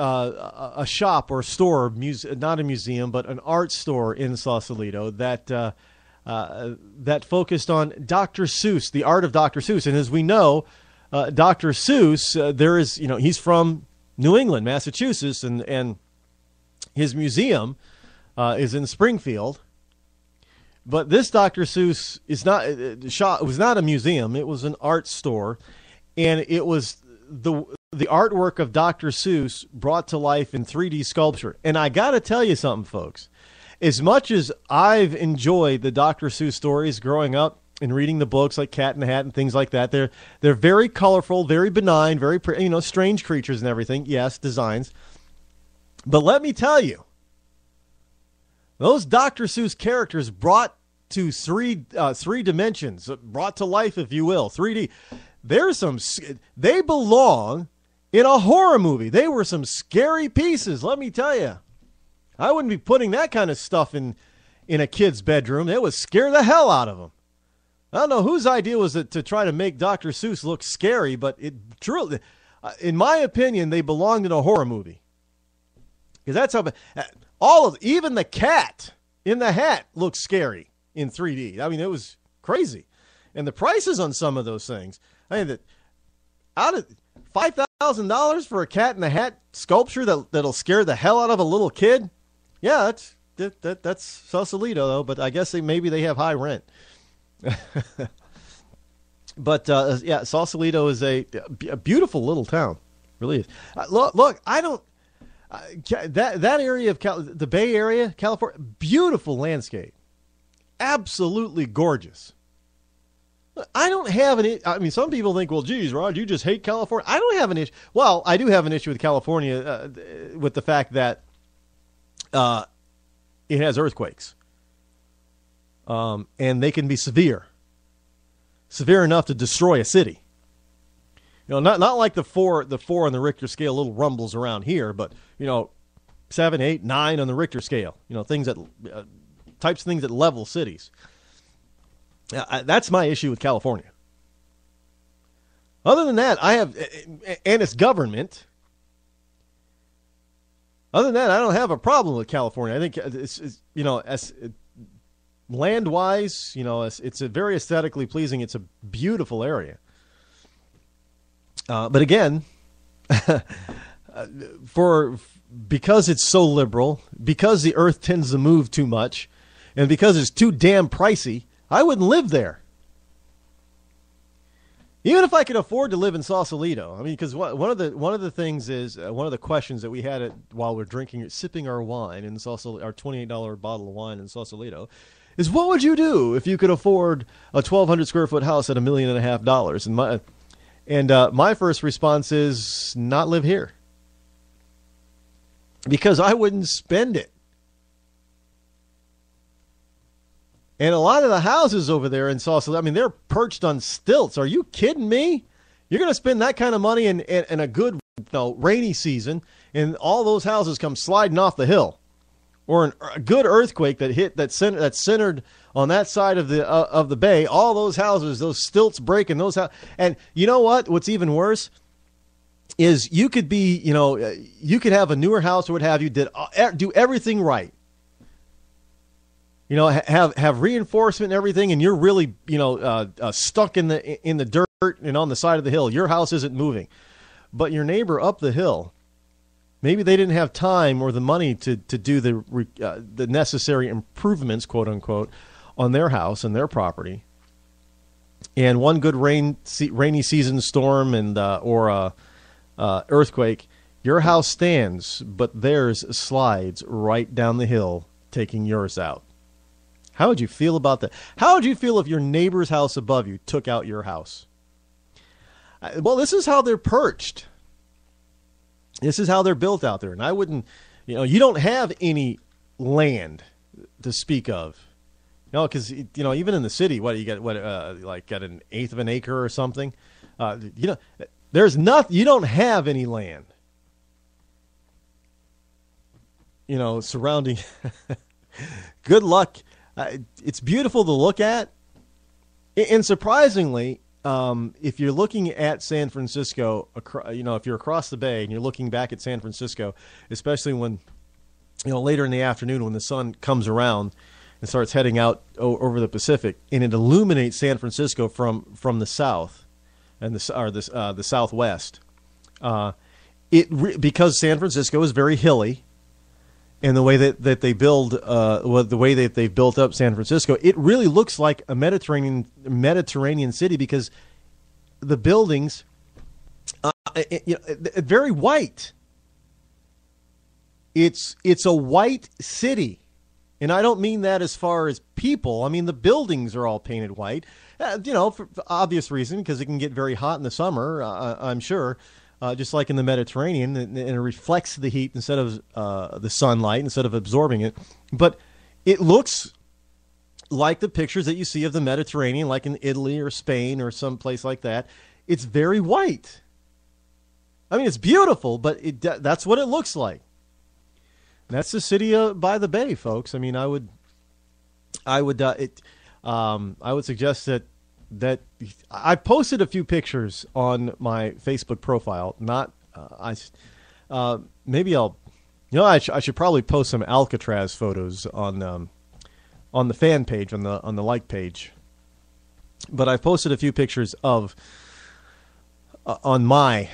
a shop or a store, not a museum, but an art store in Sausalito that focused on Dr. Seuss, the art of Dr. Seuss. And as we know, Dr. Seuss, he's from New England, Massachusetts, and his museum is in Springfield. But this Dr. Seuss was not a museum; it was an art store, and it was the artwork of Dr. Seuss brought to life in 3D sculpture. And I got to tell you something, folks. As much as I've enjoyed the Dr. Seuss stories growing up and reading the books like Cat in the Hat and things like that, they're very colorful, very benign, very strange creatures and everything. Yes, designs. But let me tell you, those Dr. Seuss characters brought to three dimensions, brought to life, if you will, 3D. They belong in a horror movie. They were some scary pieces, let me tell you. I wouldn't be putting that kind of stuff in a kid's bedroom. It would scare the hell out of them. I don't know whose idea was it to try to make Dr. Seuss look scary, but it truly, in my opinion, they belonged in a horror movie. Because that's how even the cat in the hat looks scary in 3D. I mean, it was crazy. And the prices on some of those things, I mean, out of $5,000 for a cat in the hat sculpture that'll scare the hell out of a little kid. Yeah, that's Sausalito though, but I guess maybe they have high rent. But yeah, Sausalito is a beautiful little town, really is. Look, I don't that area of the Bay Area, California, beautiful landscape, absolutely gorgeous. I don't have I mean, some people think, well, geez, Rod, you just hate California. I don't have an issue. Well, I do have an issue with California with the fact that it has earthquakes. And they can be severe enough to destroy a city. You know, not like the four on the Richter scale, little rumbles around here, but 7, 8, 9 on the Richter scale. Things that types of things that level cities. That's my issue with California. Other than that, and its government. Other than that, I don't have a problem with California. I think it's land-wise, it's a very aesthetically pleasing. It's a beautiful area. But again, because it's so liberal, because the earth tends to move too much, and because it's too damn pricey, I wouldn't live there. Even if I could afford to live in Sausalito. I mean, because one of the things is one of the questions that we had while we're sipping our wine in Sausalito, our $28 bottle of wine in Sausalito, is what would you do if you could afford a 1,200 square foot house at $1.5 million? And my first response is not live here, because I wouldn't spend it. And a lot of the houses over there in Sausalito, I mean, they're perched on stilts. Are you kidding me? You're going to spend that kind of money in a good rainy season, and all those houses come sliding off the hill, or a good earthquake that's centered on that side of the bay. All those houses, those stilts breaking those houses. And you know what? What's even worse is you could have a newer house or what have you, do everything right. Have reinforcement and everything, and you're really, stuck in the dirt and on the side of the hill. Your house isn't moving, but your neighbor up the hill, maybe they didn't have time or the money to do the necessary improvements, quote unquote, on their house and their property. And one good rainy season storm or earthquake, your house stands, but theirs slides right down the hill, taking yours out. How would you feel about that? How would you feel if your neighbor's house above you took out your house? Well, this is how they're perched. This is how they're built out there. And I wouldn't, you don't have any land to speak of. Because, even in the city, you get, got an eighth of an acre or something? There's nothing, you don't have any land. Surrounding. Good luck. It's beautiful to look at. And surprisingly, if you're looking at San Francisco, if you're across the bay and you're looking back at San Francisco, especially when, later in the afternoon when the sun comes around and starts heading out over the Pacific, and it illuminates San Francisco from the south and the southwest. Because San Francisco is very hilly, and the way that they build, the way that they've built up San Francisco, it really looks like a Mediterranean city because the buildings, very white. It's a white city. And I don't mean that as far as people. I mean, the buildings are all painted white, for obvious reason, because it can get very hot in the summer, I'm sure, just like in the Mediterranean, and it reflects the heat instead of the sunlight, instead of absorbing it. But it looks like the pictures that you see of the Mediterranean, like in Italy or Spain or some place like that. It's very white. I mean, it's beautiful, but that's what it looks like. That's the city by the bay, folks. I mean, I would suggest that I posted a few pictures on my Facebook profile. I should probably post some Alcatraz photos on the fan page, on the like page. But I posted a few pictures of on my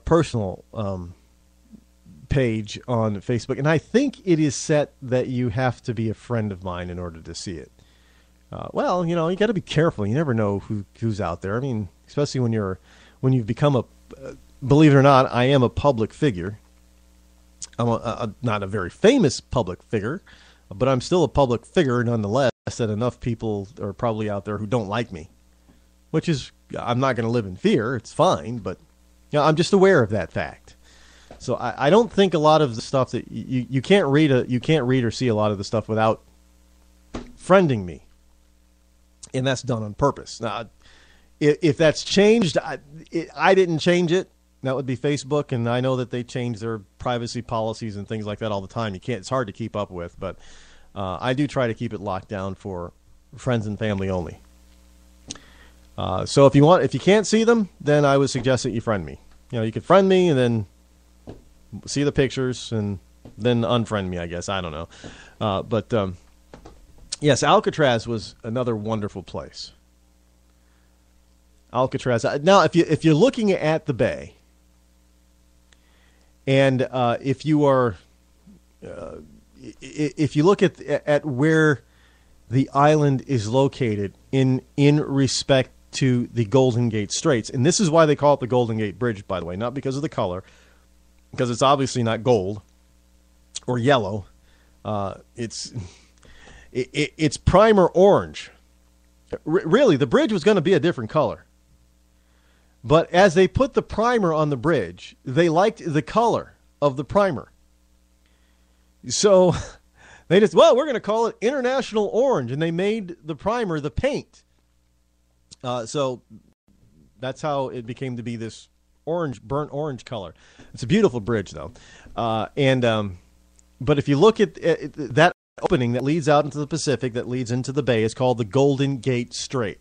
personal page on Facebook, and I think it is set that you have to be a friend of mine in order to see it. You got to be careful. You never know who's out there. I mean, especially when you've become believe it or not, I am a public figure. I'm not a very famous public figure, but I'm still a public figure nonetheless. That enough people are probably out there who don't like me, which is, I'm not going to live in fear. It's fine, but I'm just aware of that fact. So I don't think a lot of the stuff that you can't read or see a lot of the stuff without friending me, and that's done on purpose. Now, if that's changed, I didn't change it. That would be Facebook, and I know that they change their privacy policies and things like that all the time. It's hard to keep up with, but I do try to keep it locked down for friends and family only. So if you can't see them, then I would suggest that you friend me. You could friend me and then see the pictures and then unfriend me, I guess. I don't know. But yes, Alcatraz was another wonderful place. Alcatraz. Now, if you're looking at the bay, and if you look at where the island is located in respect to the Golden Gate Straits, and this is why they call it the Golden Gate Bridge, by the way, not because of the color, because it's obviously not gold or yellow. It's primer orange. Really, the bridge was going to be a different color. But as they put the primer on the bridge, they liked the color of the primer. So they just, we're going to call it International Orange, and they made the primer the paint. So that's how it became to be this burnt orange color. It's a beautiful bridge, though. But if you look at that opening that leads out into the Pacific, that leads into the bay, is called the Golden Gate Strait.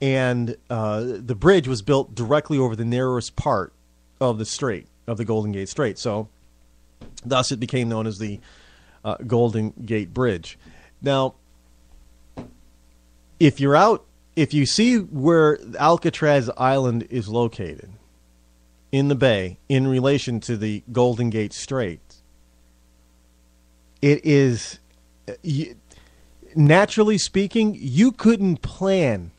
And the bridge was built directly over the narrowest part of the strait, of the Golden Gate Strait. So thus it became known as the Golden Gate Bridge. Now, if you see where Alcatraz Island is located in the bay in relation to the Golden Gate Strait, it is, naturally speaking, you couldn't plan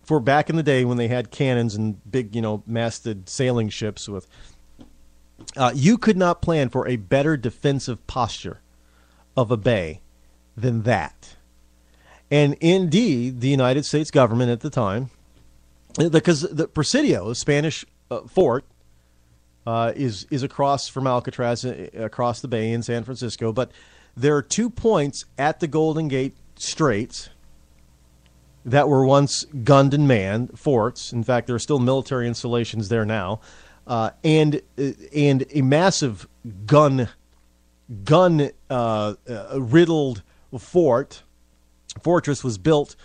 for back in the day when they had cannons and big, masted sailing ships with, you could not plan for a better defensive posture of a bay than that. And indeed, the United States government at the time, because the Presidio, the Spanish fort, is across from Alcatraz, across the bay in San Francisco. But there are 2 points at the Golden Gate Straits that were once gunned and manned forts. In fact, there are still military installations there now, and a massive gun riddled fortress was built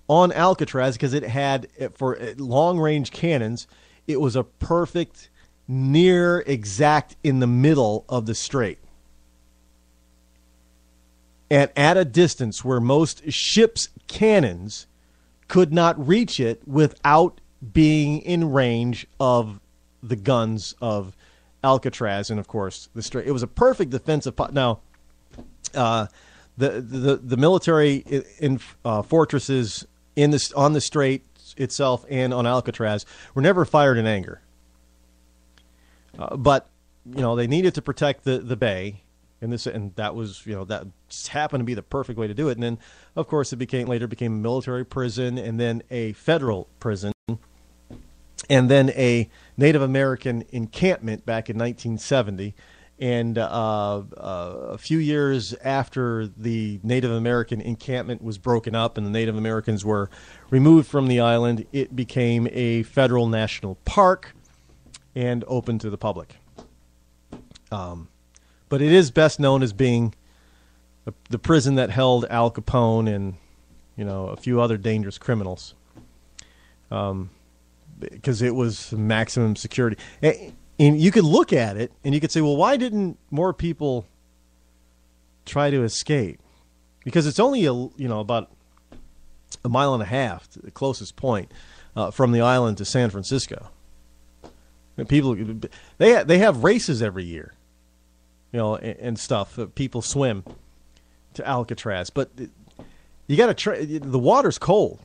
on Alcatraz because it had, for long-range cannons, it was a perfect, near exact in the middle of the strait. And at a distance where most ships' cannons could not reach it without being in range of the guns of Alcatraz and, of course, the strait. It was a perfect defensive. Now, the military fortresses on the strait itself and on Alcatraz were never fired in anger. But they needed to protect the bay, and that was that just happened to be the perfect way to do it. And then, of course, it later became a military prison, and then a federal prison, and then a Native American encampment back in 1970. And a few years after the Native American encampment was broken up and the Native Americans were removed from the island, it became a federal national park and open to the public. But it is best known as being the prison that held Al Capone and a few other dangerous criminals, because it was maximum security. And you could look at it and you could say, well, why didn't more people try to escape? Because it's only about a mile and a half to the closest point from the island to San Francisco. And people, they have races every year, and stuff. People swim to Alcatraz, but you got to the water's cold.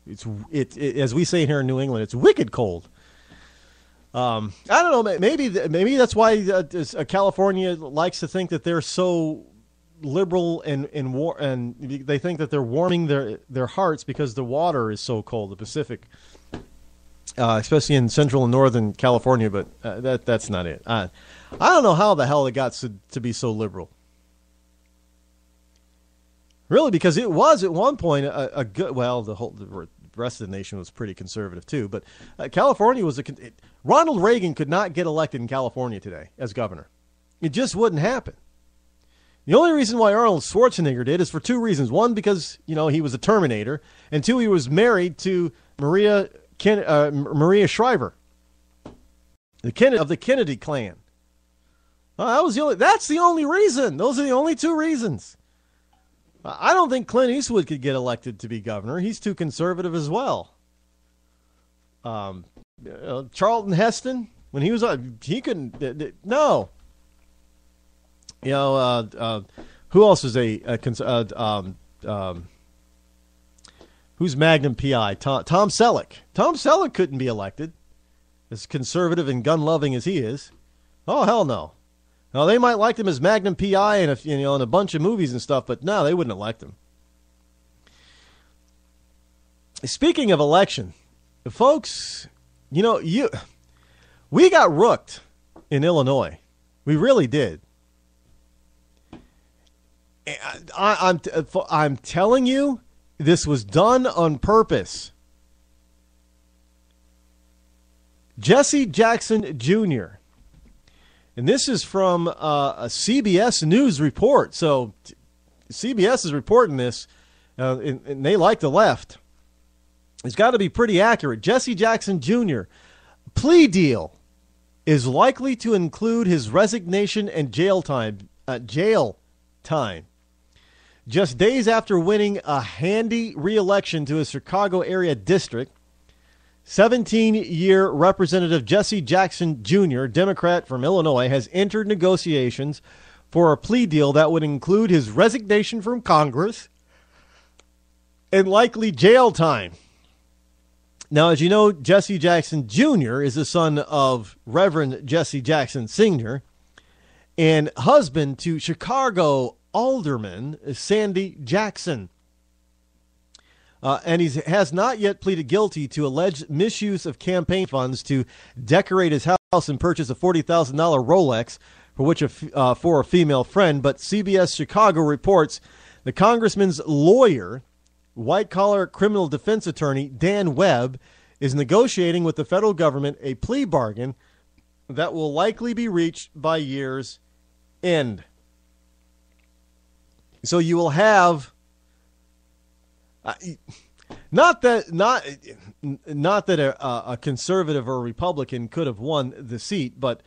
It's as we say here in New England, it's wicked cold. I don't know. Maybe that's why California likes to think that they're so liberal and they think that they're warming their hearts because the water is so cold. The Pacific, especially in central and northern California, but that's not it. I don't know how the hell it got to be so liberal. Really, because it was at one point a good. Well, the rest of the nation was pretty conservative too, but California was Ronald Reagan could not get elected in California today as governor. It just wouldn't happen. The only reason why Arnold Schwarzenegger did is for two reasons. One, because he was a Terminator, and two, he was married to Maria Shriver, of the Kennedy clan. That's the only reason. Those are the only two reasons. I don't think Clint Eastwood could get elected to be governor. He's too conservative as well. Charlton Heston, when he was he couldn't. No. Who else is who's Magnum PI? Tom Selleck. Tom Selleck couldn't be elected, as conservative and gun-loving as he is. Oh, hell no. Now, they might like him as Magnum PI and in a bunch of movies and stuff, but no, they wouldn't elect him. Speaking of election, folks, we got rooked in Illinois. We really did. I'm telling you, this was done on purpose. Jesse Jackson Jr., and this is from a CBS News report. So CBS is reporting this, and they like the left. It's got to be pretty accurate. Jesse Jackson Jr. plea deal is likely to include his resignation and jail time. Just days after winning a handy re-election to his Chicago area district, 17-year Representative Jesse Jackson Jr., Democrat from Illinois, has entered negotiations for a plea deal that would include his resignation from Congress and likely jail time. Now, as you know, Jesse Jackson Jr. is the son of Reverend Jesse Jackson Sr. and husband to Chicago Alderman Sandy Jackson. And he has not yet pleaded guilty to alleged misuse of campaign funds to decorate his house and purchase a $40,000 Rolex for a female friend. But CBS Chicago reports the congressman's lawyer, white-collar criminal defense attorney Dan Webb, is negotiating with the federal government a plea bargain that will likely be reached by year's end. So you will have... Not that a conservative or a Republican could have won the seat, but